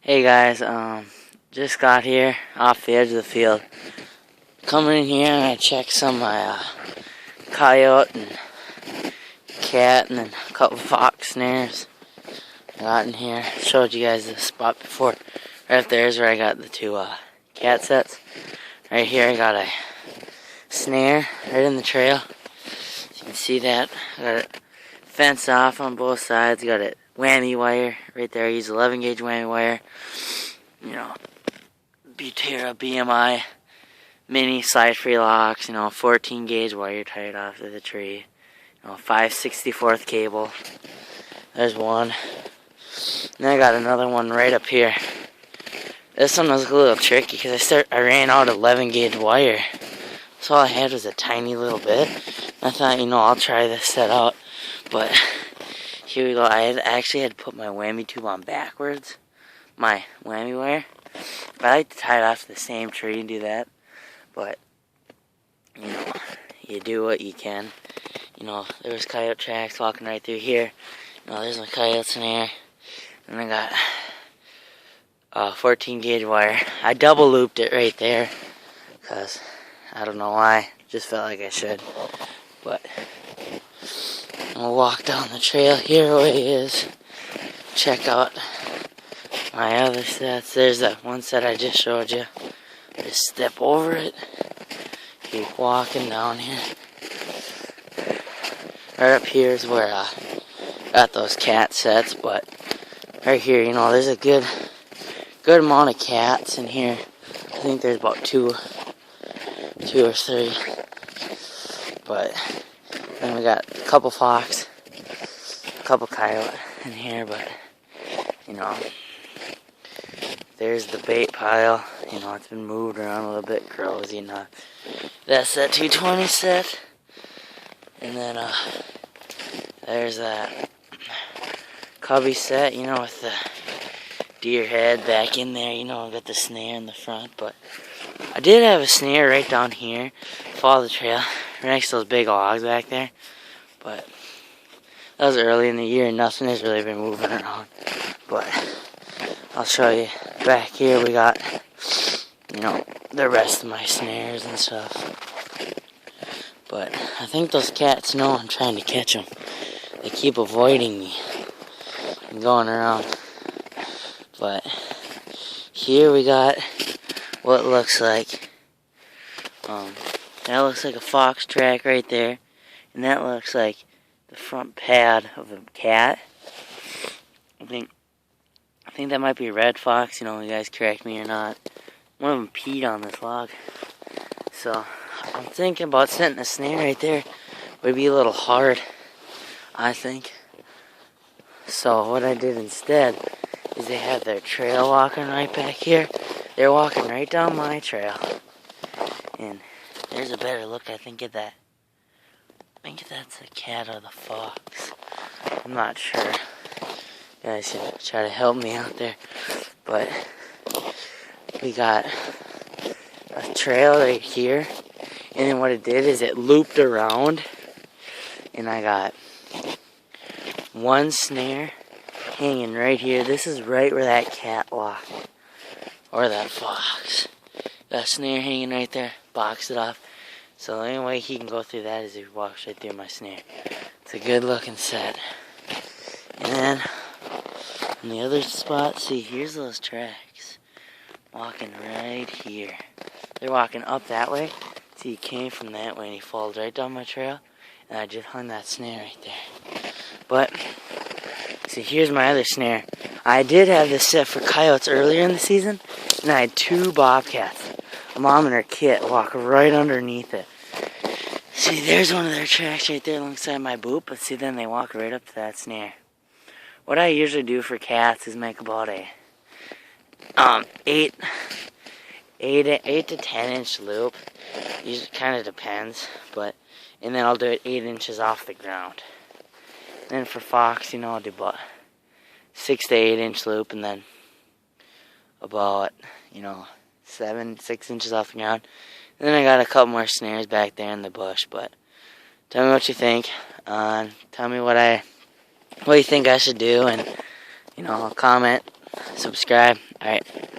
Hey guys, just got here off the edge of the field. Coming in here and I checked some of my coyote and cat and then a couple fox snares. I got in here, showed you guys the spot before. Right up there is where I got the two cat sets. Right here I got a snare right in the trail. You can see that. I got it fenced off on both sides. Got it whammy wire right there. I use 11 gauge whammy wire. You know, Butera BMI mini slide free locks. 14 gauge wire tied off to the tree. 5/64 cable. There's one. And I got another one right up here. This one was a little tricky because I ran out 11 gauge wire. So all I had was a tiny little bit. I thought, I'll try this set out. But here we go. I actually had to put my whammy tube on backwards. My whammy wire. I like to tie it off to the same tree and do that. But, you do what you can. There was coyote tracks walking right through here. There's my coyote snare. And I got 14 gauge wire. I double looped it right there. Because I don't know why. Just felt like I should. But I'll walk down the trail here where it is. Check out my other sets. There's that one set I just showed you. Just step over it. Keep walking down here. Right up here is where I got those cat sets. But right here, there's a good amount of cats in here. I think there's about two or three. But then we got a couple fox, a couple coyote in here. But there's the bait pile. It's been moved around a little bit. Grows, That's that 220 set. And then there's that cubby set, with the deer head back in there. I got the snare in the front. But I did have a snare right down here. Follow the trail. Right next to those big logs back there. But that was early in the year and nothing has really been moving around. But I'll show you back here. We got, the rest of my snares and stuff. But I think those cats know I'm trying to catch them. They keep avoiding me and going around. But here we got what looks like. That looks like a fox track right there. And that looks like the front pad of a cat. I think that might be a red fox, you guys correct me or not. One of them peed on this log. So I'm thinking about setting a snare right there. Would be a little hard, I think. So what I did instead is they had their trail walking right back here. They're walking right down my trail. And there's a better look, I think, at that. I think that's a cat or the fox. I'm not sure. You guys should try to help me out there. But we got a trail right here. And then what it did is it looped around. And I got one snare hanging right here. This is right where that cat walked. Or that fox. That snare hanging right there. Boxed it off. So the only way he can go through that is if he walks right through my snare. It's a good looking set. And then on the other spot, see, here's those tracks. Walking right here. They're walking up that way. See, he came from that way and he followed right down my trail. And I just hung that snare right there. But, see, here's my other snare. I did have this set for coyotes earlier in the season. And I had two bobcats. A mom and her kit walk right underneath it. See, there's one of their tracks right there alongside my boot. But see, then they walk right up to that snare. What I usually do for cats is make about a 8 to 10 inch loop. Usually kind of depends, and then I'll do it 8 inches off the ground. Then for fox, I'll do about 6 to 8 inch loop, and then about 6 inches off the ground. And then I got a couple more snares back there in the bush. But tell me what you think. Tell me what you think I should do, and comment, subscribe. Alright.